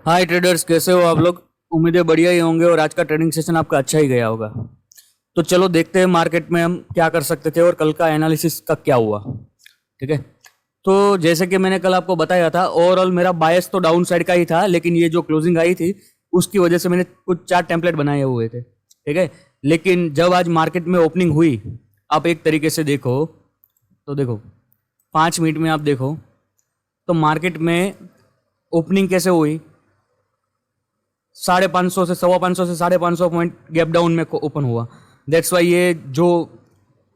हाय traders, कैसे हो आप लोग। उम्मीदें बढ़िया ही होंगे और आज का ट्रेडिंग सेशन आपका अच्छा ही गया होगा। तो चलो देखते हैं मार्केट में हम क्या कर सकते थे और कल का एनालिसिस का क्या हुआ। ठीक है, तो जैसे कि मैंने कल आपको बताया था, ओवरऑल मेरा बायस तो डाउन साइड का ही था, लेकिन ये जो क्लोजिंग आई थी उसकी वजह से मैंने कुछ चार टेम्पलेट बनाए हुए थे। ठीक है, लेकिन जब आज मार्केट में ओपनिंग हुई, आप एक तरीके से देखो तो देखो 5 मिनट में आप देखो तो मार्केट में ओपनिंग कैसे हुई। 550 से 525 से 550 पॉइंट गैप डाउन में ओपन हुआ। दैट्स वाई ये जो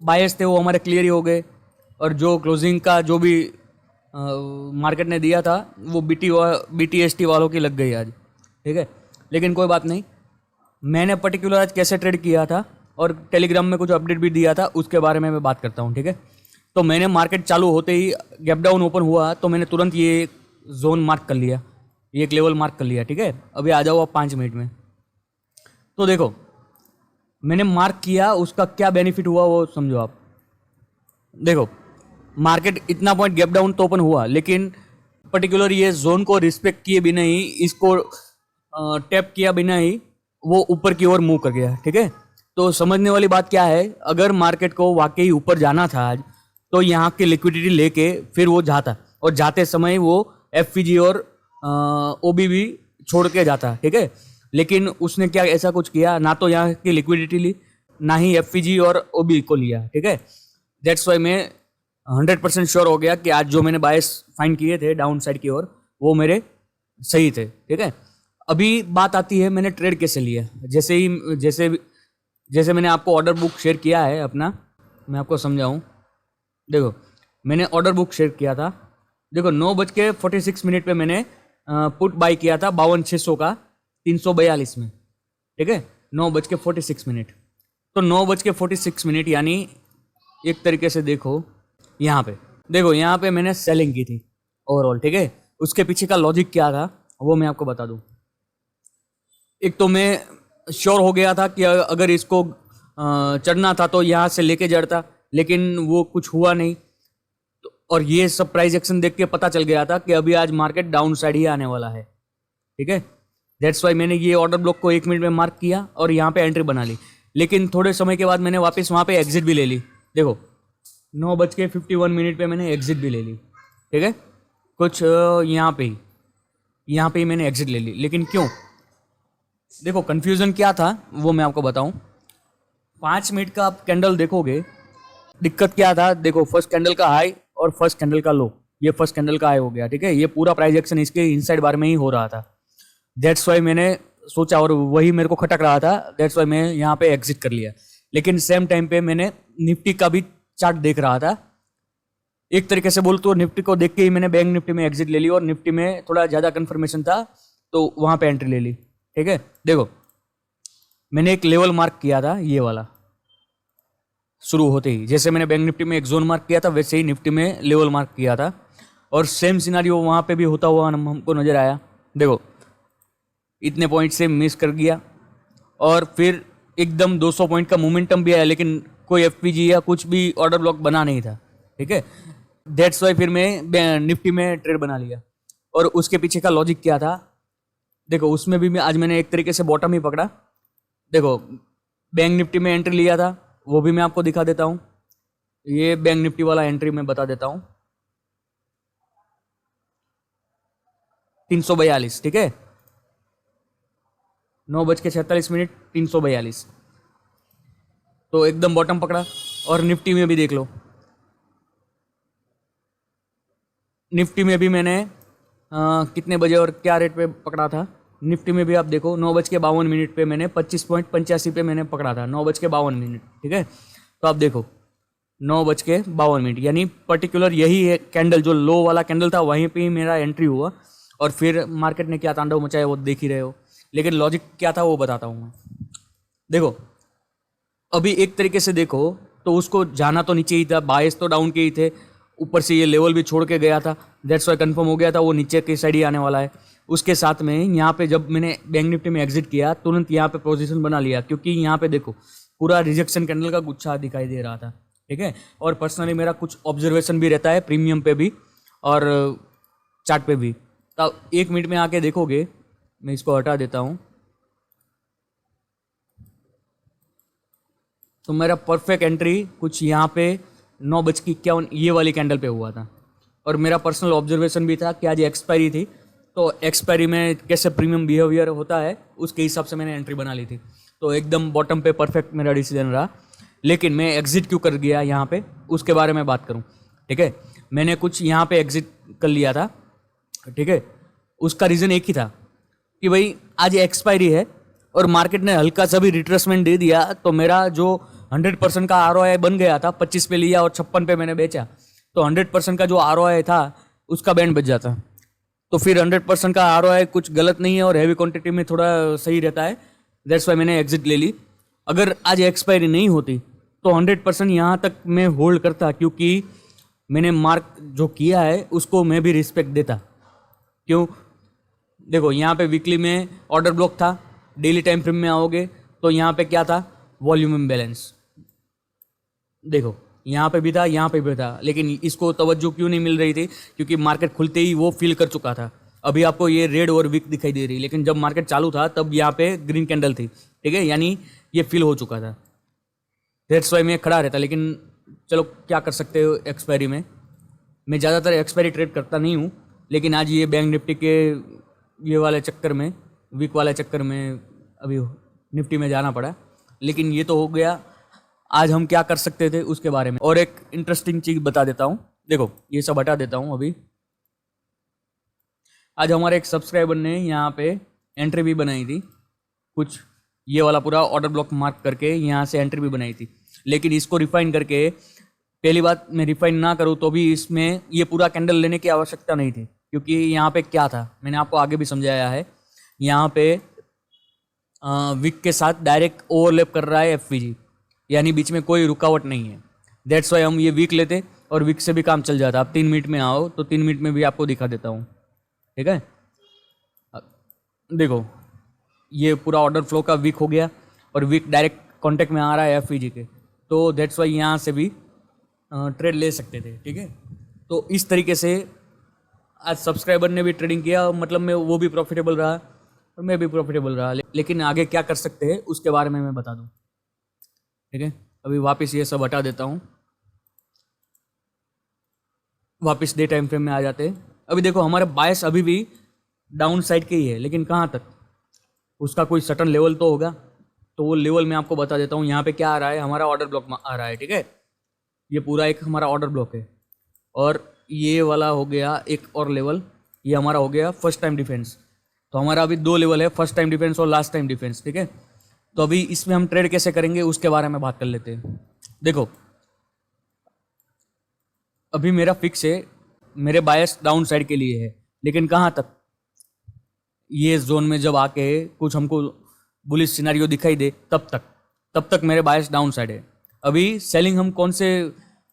बायस थे वो हमारे क्लियर ही हो गए, और जो क्लोजिंग का जो भी मार्केट ने दिया था वो BTST वालों की लग गई आज। ठीक है, लेकिन कोई बात नहीं, मैंने पर्टिकुलर आज कैसे ट्रेड किया था और टेलीग्राम में कुछ अपडेट भी दिया था, उसके बारे में मैं बात करता हूँ। ठीक है, तो मैंने मार्केट चालू होते ही गैप डाउन ओपन हुआ तो मैंने तुरंत ये जोन मार्क कर लिया, ये एक लेवल मार्क कर लिया। ठीक है, अभी आ जाओ आप 5 मिनट में। तो देखो मैंने मार्क किया, उसका क्या बेनिफिट हुआ वो समझो आप। देखो मार्केट इतना पॉइंट गैप डाउन तो ओपन हुआ, लेकिन पर्टिकुलर ये जोन को रिस्पेक्ट किए बिना ही, इसको टैप किया बिना ही वो ऊपर की ओर मूव कर गया। ठीक है, तो समझने वाली बात क्या है, अगर मार्केट को वाकई ऊपर जाना था आज तो यहाँ की लिक्विडिटी लेके फिर वो जाता, और जाते समय वो FVG और OBB छोड़ के जाता। ठीक है, लेकिन उसने क्या ऐसा कुछ किया, ना तो यहाँ की लिक्विडिटी ली, ना ही FVG और OB को लिया। ठीक है, दैट्स वाई मैं 100% श्योर हो गया कि आज जो मैंने बायस फाइंड किए थे डाउन साइड की ओर वो मेरे सही थे। ठीक है, अभी बात आती है मैंने ट्रेड कैसे लिया। जैसे मैंने आपको ऑर्डर बुक शेयर किया है अपना, मैं आपको समझाऊं। देखो मैंने ऑर्डर बुक शेयर किया था, देखो 9:46 पे मैंने पुट बाई किया था 52,600 का 342 में। ठीक है, 9:46। तो 9:46 यानी एक तरीके से देखो यहाँ पे मैंने सेलिंग की थी ओवरऑल। ठीक है, उसके पीछे का लॉजिक क्या था वो मैं आपको बता दूं। एक तो मैं श्योर हो गया था कि अगर इसको चढ़ना था तो यहाँ से लेके जड़ता, लेकिन वो कुछ हुआ नहीं। और ये सब प्राइस एक्शन देख के पता चल गया था कि अभी आज मार्केट डाउन साइड ही आने वाला है। ठीक है, दैट्स वाई मैंने ये ऑर्डर ब्लॉक को 1 मिनट में मार्क किया और यहाँ पे एंट्री बना ली। लेकिन थोड़े समय के बाद मैंने वापस वहाँ पे एग्जिट भी ले ली। देखो 9:51 पे मैंने एग्जिट भी ले ली। ठीक है, कुछ यहाँ पे ही मैंने एग्जिट ले ली। लेकिन क्यों, देखो कन्फ्यूज़न क्या था वो मैं आपको बताऊँ। 5 मिनट का आप कैंडल देखोगे, दिक्कत क्या था। देखो फर्स्ट कैंडल का हाई और फर्स्ट कैंडल का लो, ये फर्स्ट कैंडल का हाई हो गया। ठीक है, ये पूरा प्राइस एक्शन इसके इनसाइड बार में ही हो रहा था। दैट्स वाई मैंने सोचा, और वही मेरे को खटक रहा था, दैट्स वाई मैं यहाँ पे एग्जिट कर लिया। लेकिन सेम टाइम पे मैंने निफ्टी का भी चार्ट देख रहा था। एक तरीके से बोल तो निफ्टी को देख के ही मैंने बैंक निफ्टी में एग्जिट ले ली, और निफ्टी में थोड़ा ज़्यादा कन्फर्मेशन था तो वहाँ पे एंट्री ले ली। ठीक है, देखो मैंने एक लेवल मार्क किया था ये वाला, शुरू होते ही जैसे मैंने बैंक निफ्टी में एक जोन मार्क किया था वैसे ही निफ्टी में लेवल मार्क किया था, और सेम सिनारियो वहाँ पे भी होता हुआ हमको नज़र आया। देखो इतने पॉइंट से मिस कर गया, और फिर एकदम 200 पॉइंट का मोमेंटम भी आया, लेकिन कोई FPG या कुछ भी ऑर्डर ब्लॉक बना नहीं था। ठीक है, दैट्स वाई फिर मैं निफ्टी में ट्रेड बना लिया। और उसके पीछे का लॉजिक क्या था, देखो उसमें भी आज मैंने एक तरीके से बॉटम ही पकड़ा। देखो बैंक निफ्टी में एंट्री लिया था, वो भी मैं आपको दिखा देता हूँ। ये बैंक निफ्टी वाला एंट्री मैं बता देता हूँ, 342। ठीक है, 9:46 342, तो एकदम बॉटम पकड़ा। और निफ्टी में भी देख लो, निफ्टी में भी मैंने कितने बजे और क्या रेट पे पकड़ा था। निफ्टी में भी आप देखो 9:52 पे मैंने 25.85 पे मैंने पकड़ा था, 9:52। ठीक है, तो आप देखो 9:52, यानी पर्टिकुलर यही है कैंडल, जो लो वाला कैंडल था वहीं पे ही मेरा एंट्री हुआ। और फिर मार्केट ने क्या तांडव मचाया वो देख ही रहे हो। लेकिन लॉजिक क्या था वो बताता हूँ मैं। देखो अभी एक तरीके से देखो तो उसको जाना तो नीचे ही था, बायस तो डाउन के ही थे, ऊपर से ये लेवल भी छोड़ के गया था, दैट्स वाई कंफर्म हो गया था वो नीचे की साइड ही आने वाला है। उसके साथ में यहाँ पे जब मैंने बैंक निफ्टी में एग्जिट किया तुरंत यहाँ पे पोजीशन बना लिया, क्योंकि यहाँ पे देखो पूरा रिजेक्शन कैंडल का गुच्छा दिखाई दे रहा था, ठीक है। और पर्सनली मेरा कुछ ऑब्जर्वेशन भी रहता है प्रीमियम पे भी और चार्ट पे भी। तो 1 मिनट में आके देखोगे, मैं इसको हटा देता हूँ, तो मेरा परफेक्ट एंट्री कुछ यहाँ पे 9:51 ये वाली कैंडल पे हुआ था। और मेरा पर्सनल ऑब्जर्वेशन भी था कि आज एक्सपायरी थी, तो एक्सपायरी में कैसे प्रीमियम बिहेवियर होता है उसके हिसाब से मैंने एंट्री बना ली थी। तो एकदम बॉटम पे परफेक्ट मेरा डिसीजन रहा। लेकिन मैं एग्जिट क्यों कर गया यहाँ पे, उसके बारे में बात करूँ, ठीक है। मैंने कुछ यहाँ पे एग्जिट कर लिया था, ठीक है। उसका रीज़न एक ही था कि भाई आज एक्सपायरी है और मार्केट ने हल्का सा भी रिट्रेसमेंट दे दिया तो मेरा जो 100% का ROI बन गया था, 25 पे लिया और 56 पे मैंने बेचा, तो 100% का जो ROI था उसका बैंड बच जाता। तो फिर 100% का ROI कुछ गलत नहीं है और हैवी क्वांटिटी में थोड़ा सही रहता है, दैट्स वाई मैंने एग्जिट ले ली। अगर आज एक्सपायरी नहीं होती तो 100% यहाँ तक मैं होल्ड करता, क्योंकि मैंने मार्क जो किया है उसको मैं भी रिस्पेक्ट देता। क्यों, देखो यहाँ पे वीकली में ऑर्डर ब्लॉक था, डेली टाइम फ्रेम में आओगे तो यहाँ पे क्या था, वॉल्यूम इम्बैलेंस। देखो यहाँ पे भी था, यहाँ पे भी था, लेकिन इसको तवज्जो क्यों नहीं मिल रही थी, क्योंकि मार्केट खुलते ही वो फील कर चुका था। अभी आपको ये रेड और वीक दिखाई दे रही, लेकिन जब मार्केट चालू था तब यहाँ पे ग्रीन कैंडल थी, ठीक है, यानी ये फील हो चुका था। दैट्स वाई मैं खड़ा रहता। लेकिन चलो क्या कर सकते हो, एक्सपायरी में मैं ज़्यादातर एक्सपायरी ट्रेड करता नहीं हूँ, लेकिन आज ये बैंक निफ्टी के ये वाले चक्कर में, वीक वाले चक्कर में अभी निफ्टी में जाना पड़ा। लेकिन ये तो हो गया, आज हम क्या कर सकते थे उसके बारे में। और एक इंटरेस्टिंग चीज़ बता देता हूँ, देखो ये सब हटा देता हूँ अभी। आज हमारे एक सब्सक्राइबर ने यहाँ पे एंट्री भी बनाई थी, कुछ ये वाला पूरा ऑर्डर ब्लॉक मार्क करके यहाँ से एंट्री भी बनाई थी। लेकिन इसको रिफाइन करके, पहली बात मैं रिफाइन ना करूँ तो भी इसमें ये पूरा कैंडल लेने की आवश्यकता नहीं थी, क्योंकि यहाँ पे क्या था मैंने आपको आगे भी समझाया है। यहाँ पे विक के साथ डायरेक्ट ओवरलैप कर रहा है FVG, यानी बीच में कोई रुकावट नहीं है। दैट्स वाई हम ये वीक लेते और वीक से भी काम चल जाता। आप 3 मिनट में आओ तो 3 मिनट में भी आपको दिखा देता हूँ, ठीक है। देखो ये पूरा ऑर्डर फ्लो का वीक हो गया और वीक डायरेक्ट कॉन्टेक्ट में आ रहा है FVG के, तो दैट्स वाई यहाँ से भी ट्रेड ले सकते थे, ठीक है। तो इस तरीके से आज सब्सक्राइबर ने भी ट्रेडिंग किया, मतलब मैं वो भी प्रॉफिटेबल रहा और मैं भी प्रॉफिटेबल रहा। लेकिन आगे क्या कर सकते हैं उसके बारे में मैं बता दूं, ठीक है। अभी वापस ये सब हटा देता हूँ, वापस डे टाइम फ्रेम में आ जाते हैं। अभी देखो हमारा बायस अभी भी डाउन साइड के ही है, लेकिन कहाँ तक, उसका कोई सटन लेवल तो होगा, तो वो लेवल मैं आपको बता देता हूँ। यहाँ पे क्या आ रहा है, हमारा ऑर्डर ब्लॉक आ रहा है, ठीक है। ये पूरा एक हमारा ऑर्डर ब्लॉक है और ये वाला हो गया एक और लेवल, ये हमारा हो गया फर्स्ट टाइम डिफेंस। तो हमारा अभी 2 लेवल है, फर्स्ट टाइम डिफेंस और लास्ट टाइम डिफेंस, ठीक है। तो अभी इसमें हम ट्रेड कैसे करेंगे उसके बारे में बात कर लेते हैं। देखो अभी मेरा फिक्स है, मेरे बायस डाउन साइड के लिए है, लेकिन कहाँ तक, ये जोन में जब आके कुछ हमको बुलिश सिनेरियो दिखाई दे तब तक मेरे बायस डाउन साइड है। अभी सेलिंग हम कौन से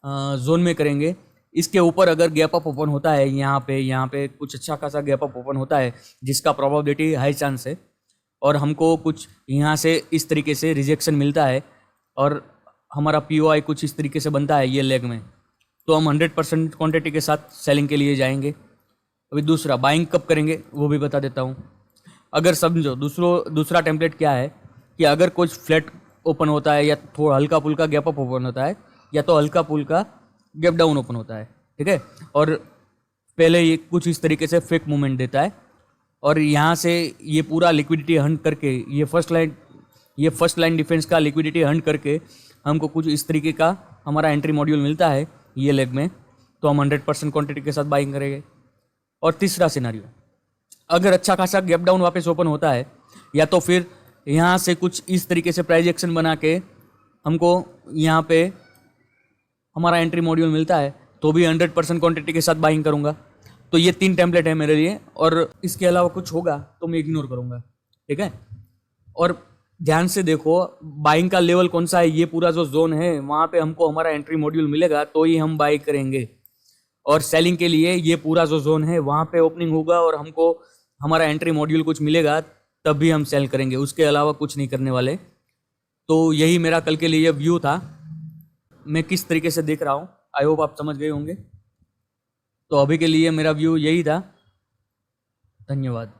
जोन में करेंगे, इसके ऊपर अगर गैप अप ओपन होता है, यहाँ पे कुछ अच्छा खासा गैप अप ओपन होता है जिसका प्रोबेबिलिटी हाई चांस है, और हमको कुछ यहाँ से इस तरीके से रिजेक्शन मिलता है और हमारा POI कुछ इस तरीके से बनता है ये लेग में, तो हम 100% क्वांटिटी के साथ सेलिंग के लिए जाएंगे। अभी दूसरा बाइंग कब करेंगे वो भी बता देता हूँ। अगर समझो दूसरा टेम्पलेट क्या है कि अगर कुछ फ्लैट ओपन होता है या थोड़ा हल्का फुल्का गैप अप ओपन होता है या तो हल्का फुल्का गैप डाउन ओपन होता है, ठीक है, और पहले ये कुछ इस तरीके से फेक मूवमेंट देता है और यहाँ से ये पूरा लिक्विडिटी हंट करके, ये फर्स्ट लाइन डिफेंस का लिक्विडिटी हंट करके हमको कुछ इस तरीके का हमारा एंट्री मॉड्यूल मिलता है ये लेग में, तो हम 100% क्वांटिटी के साथ बाइंग करेंगे। और तीसरा सिनेरियो, अगर अच्छा खासा गैप डाउन वापस ओपन होता है या तो फिर यहाँ से कुछ इस तरीके से प्राइस एक्शन बना के हमको यहाँ पे हमारा एंट्री मॉड्यूल मिलता है, तो भी 100% क्वांटिटी के साथ बाइंग करूँगा। तो ये 3 टेम्पलेट है मेरे लिए, और इसके अलावा कुछ होगा तो मैं इग्नोर करूँगा, ठीक है। और ध्यान से देखो बाइंग का लेवल कौन सा है, ये पूरा जो जोन है वहाँ पे हमको हमारा एंट्री मॉड्यूल मिलेगा तो ही हम बाई करेंगे। और सेलिंग के लिए ये पूरा जो जोन है वहाँ पे ओपनिंग होगा और हमको हमारा एंट्री मॉड्यूल कुछ मिलेगा तब भी हम सेल करेंगे, उसके अलावा कुछ नहीं करने वाले। तो यही मेरा कल के लिए व्यू था, मैं किस तरीके से देख रहा हूँ, आई होप आप समझ गए होंगे। तो अभी के लिए मेरा व्यू यही था। धन्यवाद।